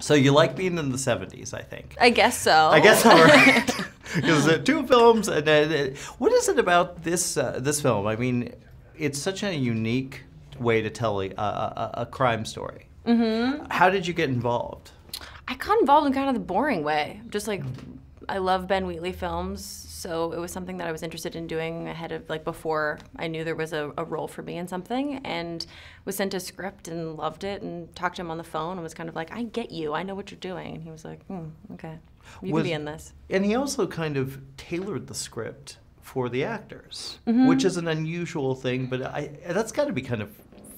So you like being in the 70s, I think. I guess so. I guess so, right? Because 2 films, and what is it about this this film? I mean, it's such a unique way to tell a crime story. Mm-hmm. How did you get involved? I got involved in kind of the boring way. Just like, I love Ben Wheatley films, so it was something that I was interested in doing ahead of, like, before I knew there was a role for me in something, and was sent a script and loved it, and talked to him on the phone and was kind of like, I get you, I know what you're doing. And he was like, okay, you can be in this. And he also kind of tailored the script for the actors, which is an unusual thing, but that's got to be kind of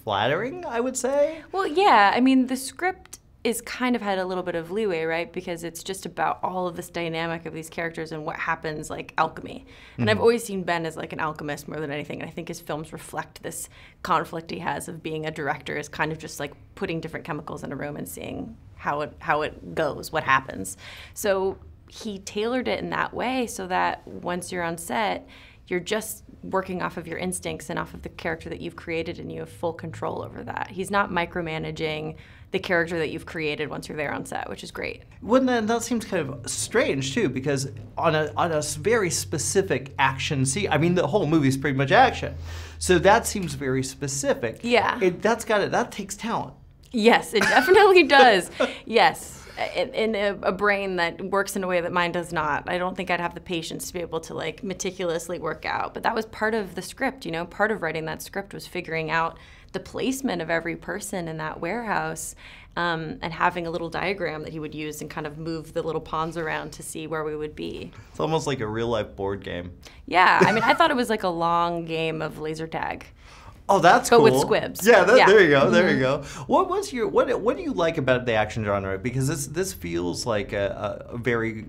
flattering, I would say. Well, yeah, I mean, the script is kind of had a little bit of leeway, right? Because it's just about all of this dynamic of these characters and what happens, like alchemy. And I've always seen Ben as like an alchemist more than anything. And I think his films reflect this conflict he has of being a director, is kind of just like putting different chemicals in a room and seeing how it goes, what happens. So he tailored it in that way so that once you're on set, you're just working off of your instincts and off of the character that you've created, and you have full control over that. He's not micromanaging the character that you've created once you're there on set, which is great. Well, then that seems kind of strange too, because on a very specific action scene, I mean, the whole movie is pretty much action, so that seems very specific. Yeah. That takes talent. Yes, it definitely does. Yes. In a brain that works in a way that mine does not. I don't think I'd have the patience to be able to like meticulously work out. But that was part of the script, you know? Part of writing that script was figuring out the placement of every person in that warehouse, and having a little diagram that he would use and kind of move the little pawns around to see where we would be. It's almost like a real-life board game. Yeah, I mean, I thought it was like a long game of laser tag. Oh, that's cool. But with squibs. Yeah, there you go. There you go. What do you like about the action genre? Because this feels like a very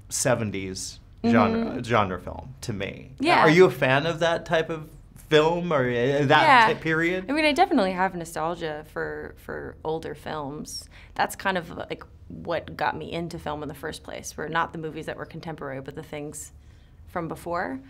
70s genre film to me. Yeah. Are you a fan of that type of film or that period? I mean, I definitely have nostalgia for older films. That's kind of like what got me into film in the first place. Were not the movies that were contemporary, but the things from before.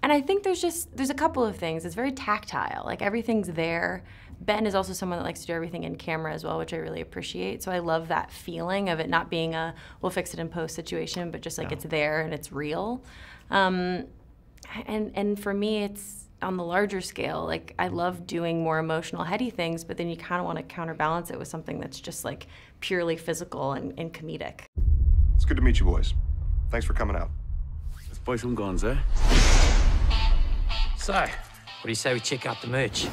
And I think there's a couple of things. It's very tactile, like everything's there. Ben is also someone that likes to do everything in camera as well, which I really appreciate. So I love that feeling of it not being a we'll fix it in post situation, but just like it's there and it's real. And for me, it's on the larger scale. Like, I love doing more emotional, heady things, but then you kind of want to counterbalance it with something that's just like purely physical and comedic. It's good to meet you boys. Thanks for coming out. Let's buy some guns, eh? So, what do you say we check out the merch?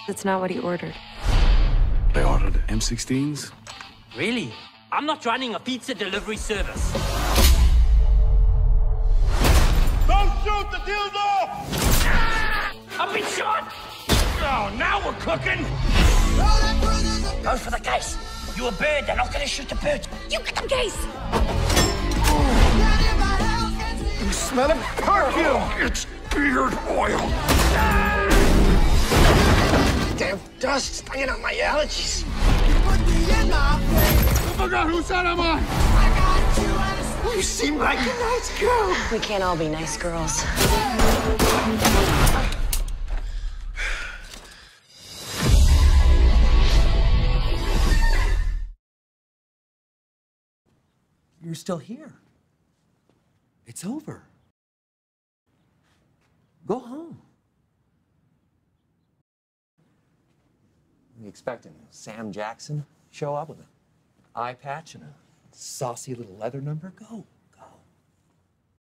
That's not what he ordered. They ordered M16s? Really? I'm not running a pizza delivery service. Don't shoot the dildo! I've been shot! Oh, now we're cooking! Go for the case. You're a bird, they're not gonna shoot the bird. You get the case! You smell it? Perfume! It's beard oil! Damn dust stinging out my allergies. I forgot whose side I'm on! You seem like a nice girl. We can't all be nice girls. You're still here. It's over. Go home. You expecting Sam Jackson show up with an eye patch and a saucy little leather number? Go.